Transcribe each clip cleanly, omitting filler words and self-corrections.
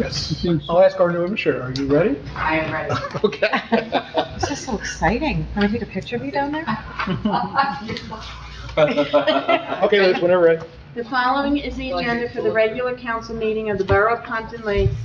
Yes. I'll ask our new administrator, are you ready? I am ready. Okay. This is so exciting. Can I take a picture of you down there? Okay, Liz, whenever ready. The following is the agenda for the regular council meeting of the Borough of Pompton Lakes,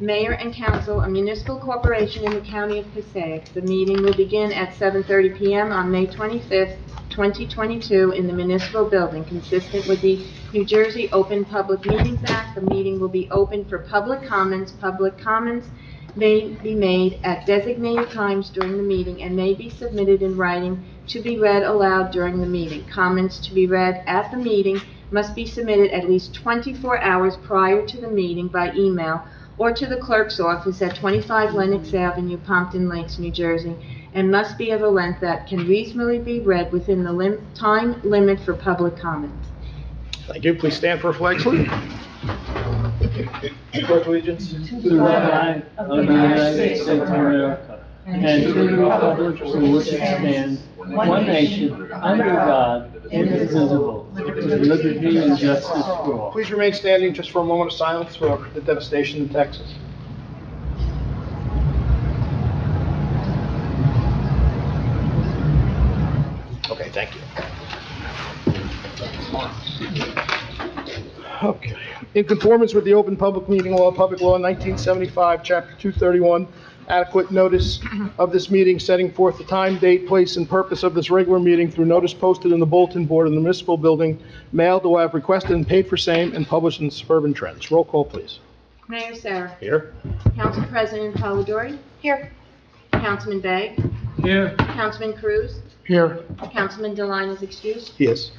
Mayor and Council, a municipal corporation in the county of Passaic. The meeting will begin at 7:30 PM on May 25th, 2022, in the municipal building. Consistent with the New Jersey Open Public Meetings Act, the meeting will be open for public comments. Public comments may be made at designated times during the meeting and may be submitted in writing to be read aloud during the meeting. Comments to be read at the meeting must be submitted at least 24 hours prior to the meeting by email or to the clerk's office at 25 Lenox Avenue, Pompton Lakes, New Jersey, and must be of a length that can reasonably be read within the time limit for public comment. Thank you. Please stand for a flag salute. Pledge allegiance. To the flag of the United States of America and to the republic for which it stands, one nation, under God, indivisible, with liberty and justice for all. Please remain standing just for a moment of silence for the devastation in Texas. Okay, thank you. Okay. In conformance with the Open Public Meeting Law, Public Law 1975, Chapter 231, adequate notice of this meeting setting forth the time, date, place, and purpose of this regular meeting through notice posted in the bulletin board in the municipal building, mailed to have requested and paid for same, and published in Suburban Trends. Roll call, please. Mayor Sarah. Here. Council President Polidori. Here. Councilman Bay. Here, Councilman Cruz. Here. Councilman Deline is excused. Yes.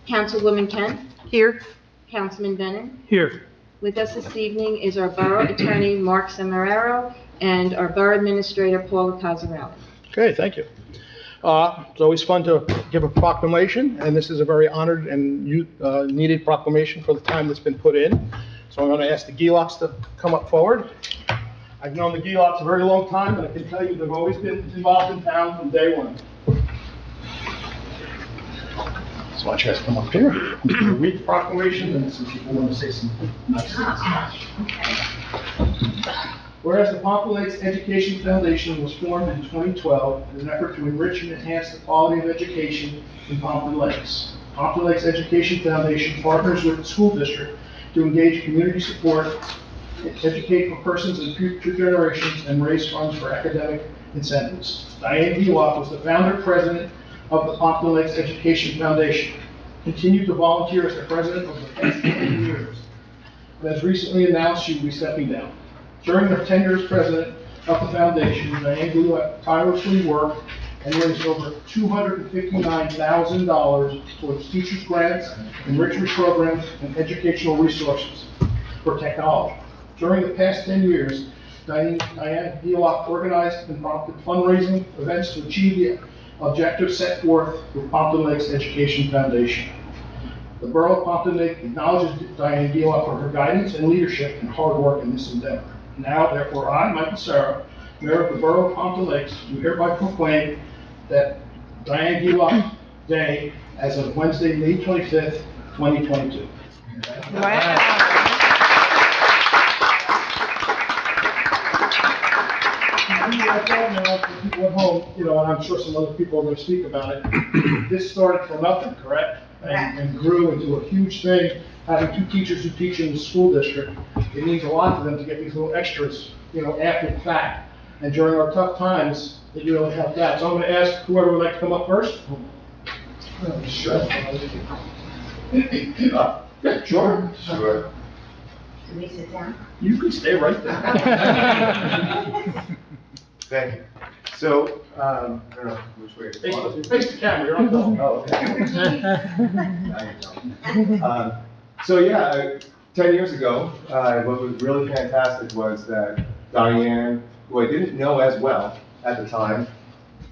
Councilwoman Kent. Here. Councilman Bennett. Here. With us this evening is our Borough Attorney, Mark Semeraro, and our Borough Administrator, Paula Cosarelli. Okay, thank you. It's always fun to give a proclamation, and this is a very honored and needed proclamation for the time that's been put in. So I'm going to ask the Geelocks to come up forward. I've known the Geelocks a very long time, and I can tell you they've always been involved in town from day one. So why don't you guys come up here, I'm going to read the proclamation, and some people want to say some nice things. Whereas the Pompton Lakes Education Foundation was formed in 2012 in an effort to enrich and enhance the quality of education in Pompton Lakes. Pompton Lakes Education Foundation partners with the school district to engage community support, educate for persons and future generations, and raise funds for academic incentives. Diane Helock was the founder president of the Pompton Lakes Education Foundation, continued to volunteer as the president over the past 10 years, and has recently announced she will be stepping down. During her tenure as president of the foundation, Diane Helock tirelessly worked and raised over $259,000 towards teachers' grants, enrichment programs, and educational resources for technology. During the past 10 years, Diane Helock organized and prompted fundraising events to achieve the objectives set forth with Pompton Lakes Education Foundation. The Borough of Pompton Lake acknowledges Diane Helock for her guidance and leadership and hard work in this endeavor. Now, therefore, I, Michael Sarah, Mayor of the Borough of Pompton Lakes, do hereby proclaim that Diane Helock Day as of Wednesday, May 25th, 2022. Wow. Now, for people at home, and I'm sure some other people are going to speak about it, this started from nothing, correct? And grew into a huge thing. Having two teachers who teach in the school district, it means a lot to them to get these little extras, after the fact. And during our tough times, it really helped out. So I'm going to ask whoever would like to come up first. Sure. Sure. Sure. Can we sit down? You can stay right there. Thank you. So, I don't know which way to go. Face the camera, you're on film. Oh, okay. Now you're talking. So yeah, 10 years ago, what was really fantastic was that Diane, who I didn't know as well at the time,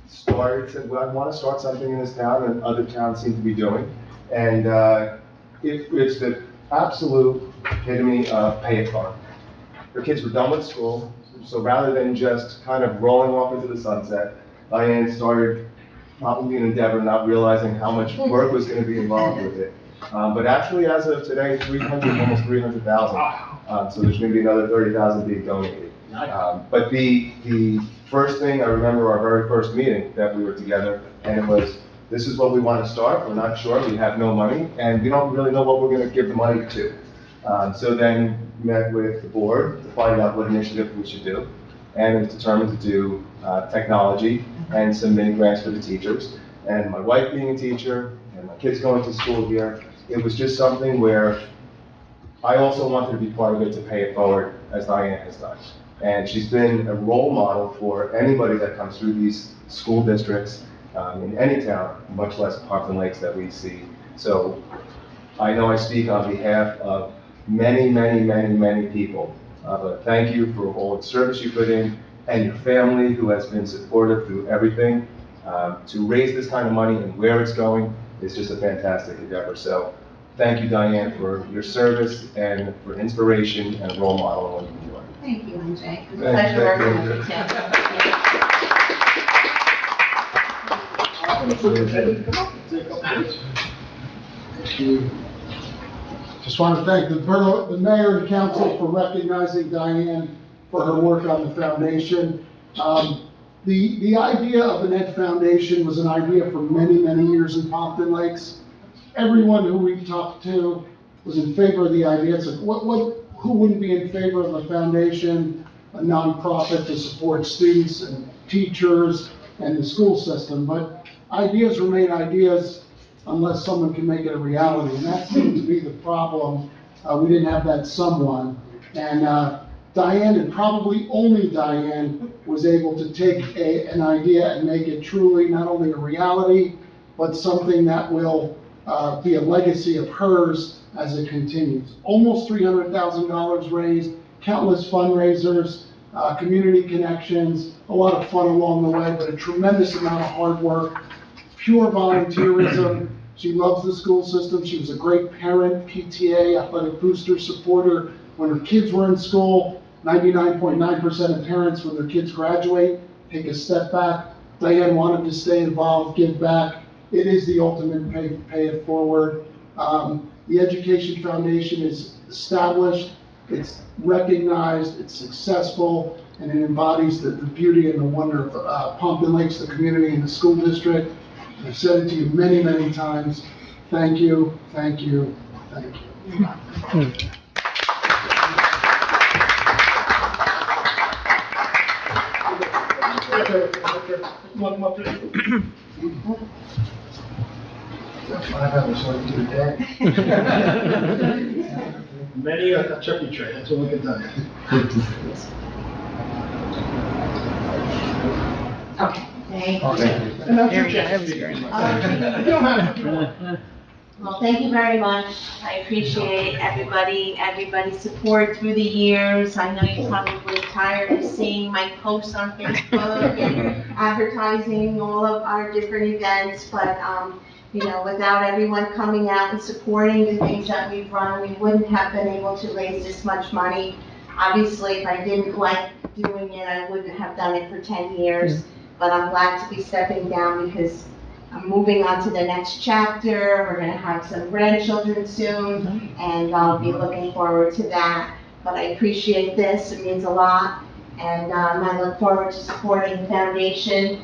said, well, I want to start something in this town, and other towns seem to be doing. And it's the absolute epitome of pay it forward. Her kids were done with school, so rather than just kind of rolling off into the sunset, Diane started probably an endeavor, not realizing how much work was going to be involved with it. But actually, as of today, almost 300,000 So there's gonna be another 30,000 being donated. But the first thing, I remember our very first meeting that we were together, and it was, this is what we want to start, we're not sure, we have no money, and we don't really know what we're gonna give the money to. So then met with the board to find out what initiative we should do, and it was determined to do technology and some mini grants for the teachers. And my wife being a teacher, and my kids going to school here, it was just something where I also wanted to be part of it to pay it forward, as Diane has done. And she's been a role model for anybody that comes through these school districts in any town, much less Pompton Lakes that we see. So I know I speak on behalf of many, many, many, many people. But thank you for all the service you put in, and your family who has been supportive through everything. To raise this kind of money and where it's going is just a fantastic endeavor. So thank you, Diane, for your service and for inspiration and role model in what you've been doing. Thank you, MJ. It was a Thank pleasure you. working with you too. Just want to thank the mayor and council for recognizing Diane for her work on the foundation. The idea of an Ed Foundation was an idea for many, many years in Pompton Lakes. Everyone who we talked to was in favor of the idea. It's like, who wouldn't be in favor of a foundation, a nonprofit to support students and teachers and the school system? But ideas remain ideas unless someone can make it a reality, and that seemed to be the problem. We didn't have that someone, and Diane, and probably only Diane, was able to take an idea and make it truly not only a reality, but something that will be a legacy of hers as it continues. Almost $300,000 raised, countless fundraisers, community connections, a lot of fun along the way, but a tremendous amount of hard work, pure volunteerism. She loves the school system. She was a great parent, PTA, athletic booster supporter. When her kids were in school, 99.9% of parents, when their kids graduate, take a step back. Diane wanted to stay involved, give back. It is the ultimate pay it forward. The Education Foundation is established, it's recognized, it's successful, and it embodies the beauty and the wonder of Pompton Lakes, the community, and the school district. I've said it to you many, many times. Thank you, thank you, thank you. Many a turkey tray, that's what we can do. Okay, thank you. And that's your chance. You don't have to. Well, thank you very much. I appreciate everybody's support through the years. I know you're probably tired of seeing my posts on Facebook and advertising all of our different events, but, without everyone coming out and supporting the things that we've run, we wouldn't have been able to raise this much money. Obviously, if I didn't like doing it, I wouldn't have done it for 10 years, but I'm glad to be stepping down because I'm moving on to the next chapter. We're gonna have some grandchildren soon, and I'll be looking forward to that. But I appreciate this, it means a lot, and I look forward to supporting the foundation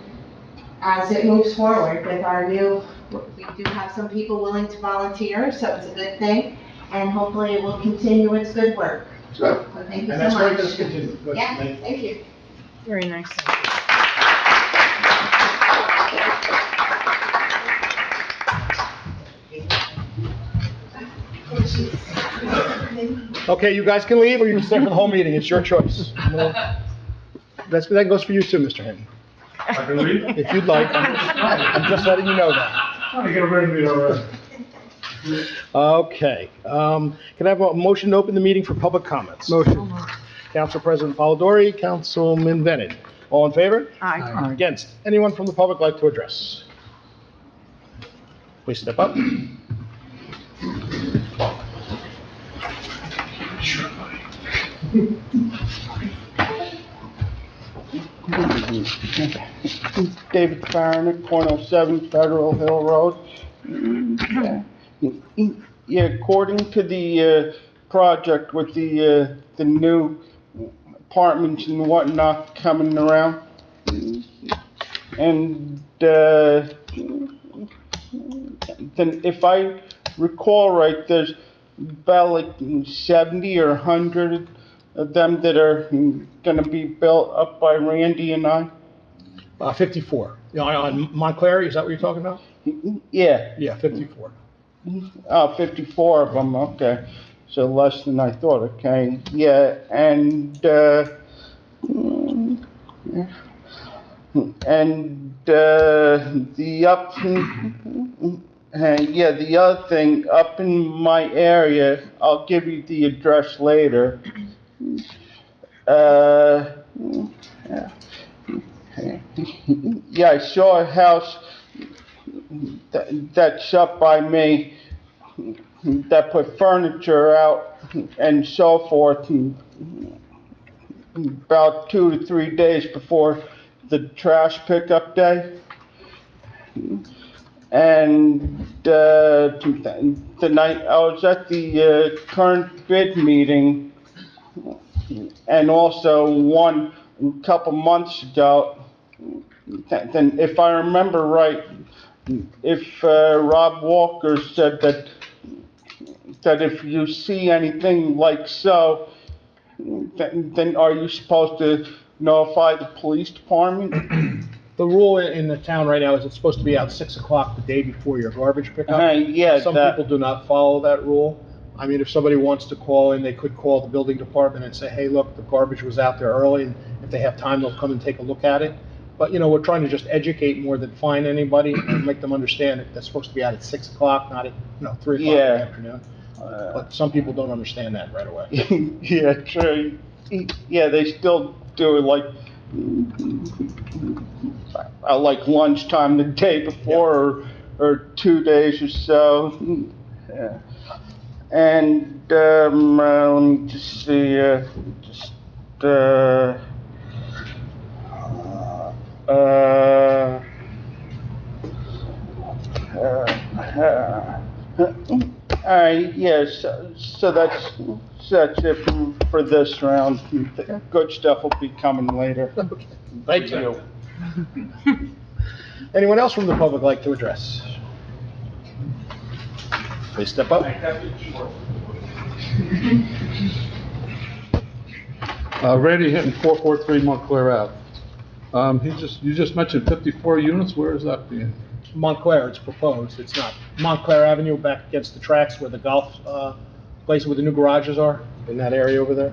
as it moves forward with our new, we do have some people willing to volunteer, so it's a good thing, and hopefully it will continue its good work. Good. So thank you And so that's great, much. let's continue. Good. Yeah, Thank you. thank you. Very nice. Okay, you guys can leave, or you can stay for the whole meeting, it's your choice. That goes for you too, Mr. Henry. I can leave? If you'd like, I'm just letting you know that. I get rid of me already. Okay, can I have a motion to open the meeting for public comments? Motion. Council President Polidori, Councilman Bennett. All in favor? Aye. Against? Anyone from the public like to address? Please step up. David Farnick, 107 Federal Hill Road. Yeah, according to the project with the new apartments and whatnot coming around. And, then if I recall right, there's about like 70 or 100 of them that are gonna be built up by Randy and I. 54. On Montclair, is that what you're talking about? Yeah, Yeah, 54. 54 of them, okay. So less than I thought, okay. Yeah, and the other thing, up in my area, I'll give you the address later. Yeah, I saw a house that's up by me that put furniture out and so forth about 2 to 3 days before the trash pickup day. And the night I was at the current bid meeting, and also one a couple months ago, then if I remember right, if Rob Walker said that if you see anything like so, then are you supposed to notify the police department? The rule in the town right now is it's supposed to be out 6 o'clock the day before your garbage pickup. Yeah, Some people do not follow that rule. I mean, if somebody wants to call in, they could call the building department and say, hey, look, the garbage was out there early, and if they have time, they'll come and take a look at it. But, we're trying to just educate more than fine anybody and make them understand that that's supposed to be out at 6 o'clock, not at, 3 o'clock in the afternoon. But some people don't understand that right away. Yeah, true. Yeah, they still do it like lunchtime the day before, or 2 days or so. Yeah. And let me just see. All right, yes, so that's it for this round. The good stuff will be coming later. Thank you. Anyone else from the public like to address? Please step up. Randy Hinton, 443 Montclair Ave. You just mentioned 54 units, where is that being? Montclair, it's proposed, it's not. Montclair Avenue back against the tracks where the golf place where the new garages are, in that area over there.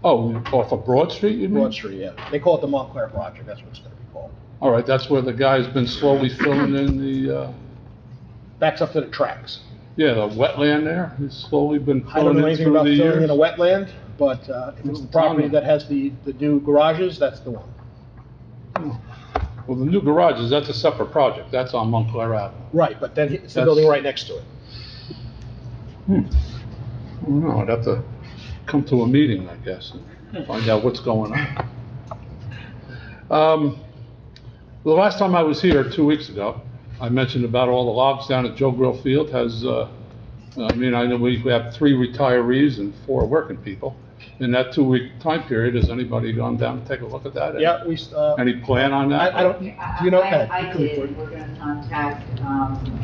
Oh, off of Broad Street, you mean? Broad Street, yeah. They call it the Montclair Project, that's what it's gonna be called. All right, that's where the guy's been slowly filling in the, Backs up to the tracks. yeah, the wetland there. He's slowly been I don't filling know in anything through about the filling in a years. wetland, but if it's the property that has the new garages, that's the one. Well, the new garages, that's a separate project. That's on Montclair Ave. Right, but then it's the That's- building right next to it. I don't know, I'd have to come to a meeting, I guess, and find out what's going on. The last time I was here, 2 weeks ago, I mentioned about all the logs down at Joe Grill Field I know we have 3 retirees and 4 working people. In that 2-week time period, has anybody gone down to take a look at that? Yeah, Any plan on that? I don't, do you know? I did, we're gonna contact,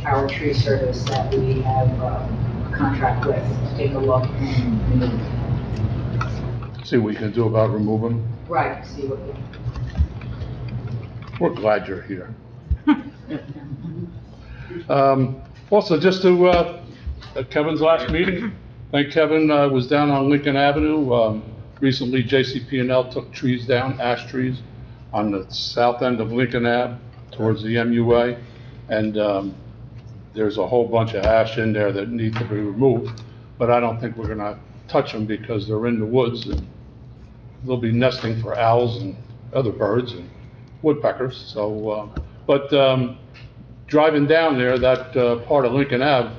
Power Tree Service that we have a contract with, to take a look and remove. See what we can do about removing them? Right, see what we. We're glad you're here. Also, just to, at Kevin's last meeting, thank Kevin, was down on Lincoln Avenue. Recently, JCP&L took trees down, ash trees, on the south end of Lincoln Ave towards the MUA. And there's a whole bunch of ash in there that need to be removed. But I don't think we're gonna touch them because they're in the woods and they'll be nesting for owls and other birds and woodpeckers. So, driving down there, that part of Lincoln Ave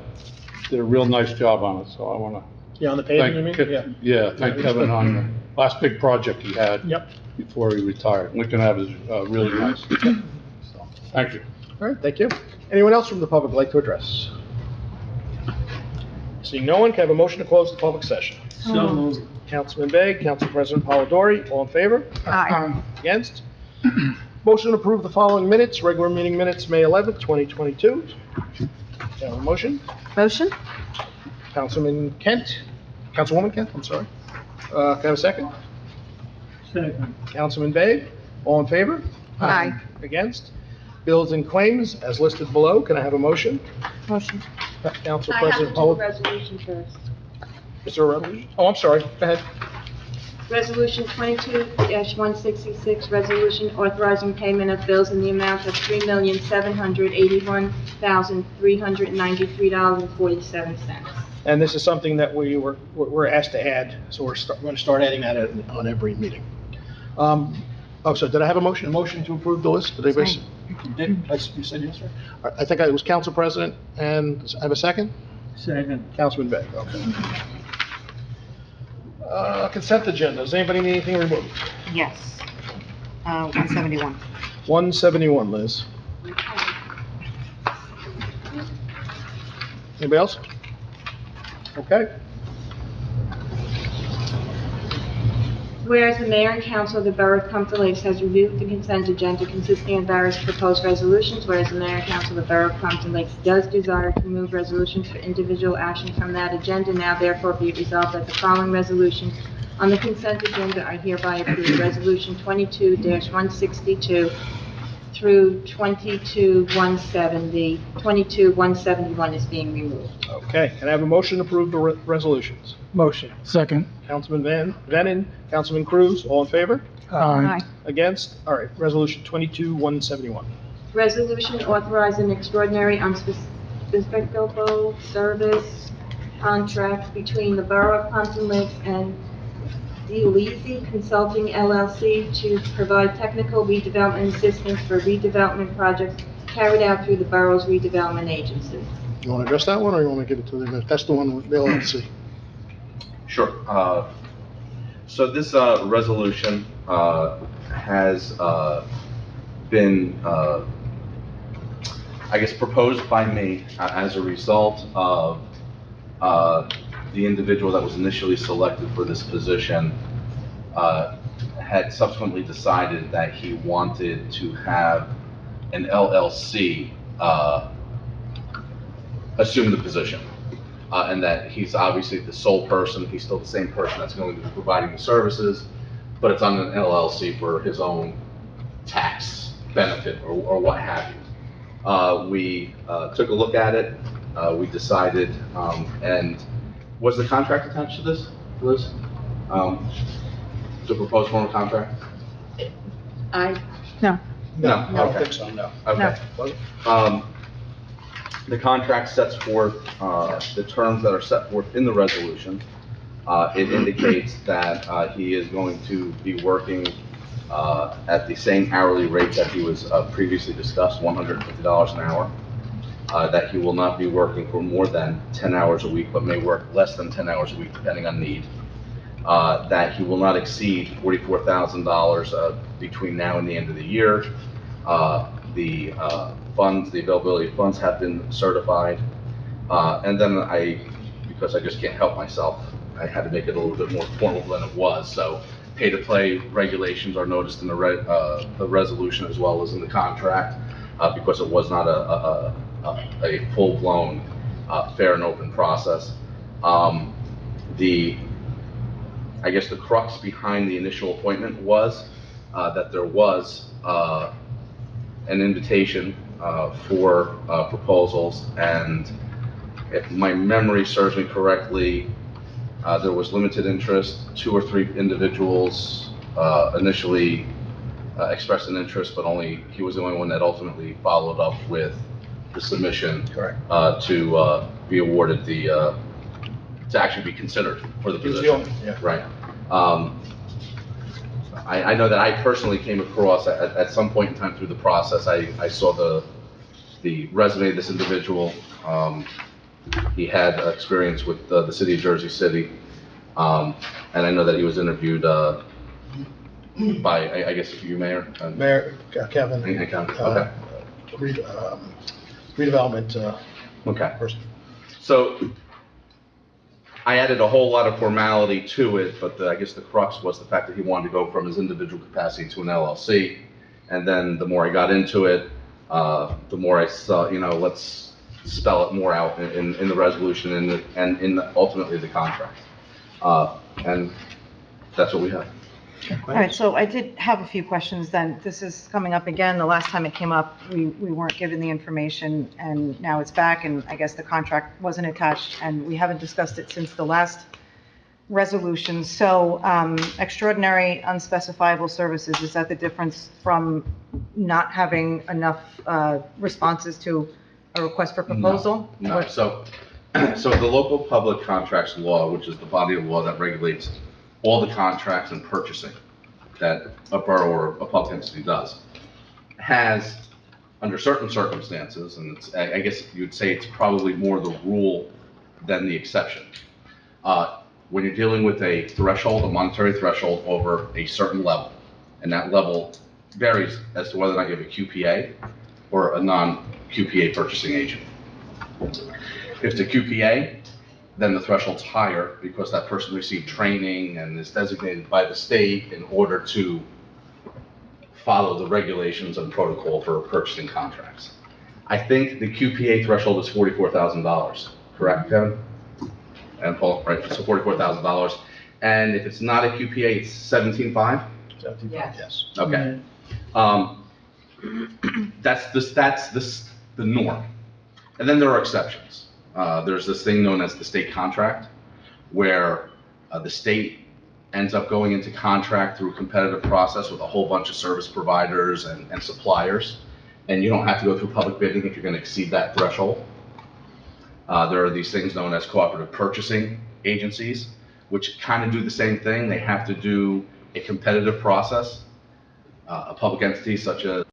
did a real nice job on it. So I wanna Yeah, on the pavement, you mean? thank, yeah, thank Kevin on the last big project he had. Yep. Before he retired. Lincoln Ave is really nice. So, thank you. All right, thank you. Anyone else from the public like to address? Seeing no one, can I have a motion to close the public session? So moved. Councilman Begg, Council President Polidori, all in favor? Aye. Against? Motion to approve the following minutes, regular meeting minutes, May 11th, 2022. Can I have a motion? Motion? Councilman Kent, Councilwoman Kent, I'm sorry. Can I have a second? Second. Councilman Begg, all in favor? Aye. Against? Bills and claims as listed below, can I have a motion? Motion. Council I have to President do the Polidori. resolution first. Is there a resolution? Oh, I'm sorry, go ahead. Resolution 22-166, resolution authorizing payment of bills in the amount of $3,781,393.47. And this is something that we're asked to add, so we're going to start adding that on every meeting. So did I have a motion? A motion to approve the list? Did anybody? You did? You said yes, sir? All right, I think it was Council President, and I have a second? Second. Councilman Begg, okay. Consent agenda, does anybody need anything removed? Yes. 171. 171, Liz. Anybody else? Okay. Whereas the mayor and council of the Borough of Pompton Lakes has reviewed the consent agenda consisting of various proposed resolutions, whereas the mayor and council of the Borough of Pompton Lakes does desire to move resolutions for individual action from that agenda, now therefore be it resolved that the following resolutions on the consent agenda are hereby approved. Resolution 22-162 through 22-170. 22-171 is being removed. Okay, can I have a motion to approve the resolutions? Motion. Second. Councilman Venon, Councilman Cruz, all in favor? Aye. Against? All right, resolution 22-171. Resolution authorizing extraordinary unspecifiable service contract between the Borough of Pompton Lakes and Delisi Consulting LLC to provide technical redevelopment assistance for redevelopment projects carried out through the borough's redevelopment agency. You want to address that one, or you want to give it to the, that's the one with the LLC? Sure. So this resolution has been, I guess, proposed by me as a result of the individual that was initially selected for this position had subsequently decided that he wanted to have an LLC assume the position. And that he's obviously the sole person, he's still the same person that's going to be providing the services, but it's on an LLC for his own tax benefit or what have you. We took a look at it, we decided, and was the contract attached to this, Liz? The proposed form of contract? No. No, I don't Okay. think so, no. Okay. Was it? The contract sets forth the terms that are set forth in the resolution. It indicates that he is going to be working at the same hourly rate that he was previously discussed, $150 an hour. That he will not be working for more than 10 hours a week, but may work less than 10 hours a week depending on need. That he will not exceed $44,000 between now and the end of the year. The funds, the availability of funds have been certified. And then because I just can't help myself, I had to make it a little bit more formal than it was. So pay-to-play regulations are noticed in the resolution as well as in the contract, because it was not a full-blown, fair and open process. I guess the crux behind the initial appointment was that there was an invitation for proposals, and if my memory serves me correctly, there was limited interest. 2 or 3 individuals initially expressed an interest, but he was the only one that ultimately followed up with the submission. Correct. To be awarded to actually be considered for the He was the position. only, yeah. Right. I know that I personally came across at some point in time through the process, I saw the resume of this individual. He had experience with the city of Jersey City, and I know that he was interviewed by, I guess, you, Mayor? Mayor, Kevin. And Kevin, okay. Redevelopment Okay. person. So I added a whole lot of formality to it, but I guess the crux was the fact that he wanted to go from his individual capacity to an LLC. And then the more I got into it, the more I saw, let's spell it more out in the resolution and in ultimately the contract. And that's what we have. All right, so I did have a few questions then. This is coming up again. The last time it came up, we weren't given the information, and now it's back, and I guess the contract wasn't attached, and we haven't discussed it since the last resolution. So extraordinary unspecifiable services, is that the difference from not having enough responses to a request for proposal? No. So the local public contracts law, which is the body of law that regulates all the contracts and purchasing that a borough or a public entity does, has, under certain circumstances, and I guess you'd say it's probably more the rule than the exception. When you're dealing with a threshold, a monetary threshold over a certain level, and that level varies as to whether or not you have a QPA or a non-QPA purchasing agent. If it's a QPA, then the threshold's higher because that person received training and is designated by the state in order to follow the regulations and protocol for purchasing contracts. I think the QPA threshold is $44,000, correct, Kevin? And Paul, right, so $44,000. And if it's not a QPA, it's 17.5? 17.5, yes. Okay. That's the norm. And then there are exceptions. There's this thing known as the state contract, where the state ends up going into contract through a competitive process with a whole bunch of service providers and suppliers, and you don't have to go through public bidding if you're going to exceed that threshold. There are these things known as cooperative purchasing agencies, which kind of do the same thing. They have to do a competitive process. A public entity such as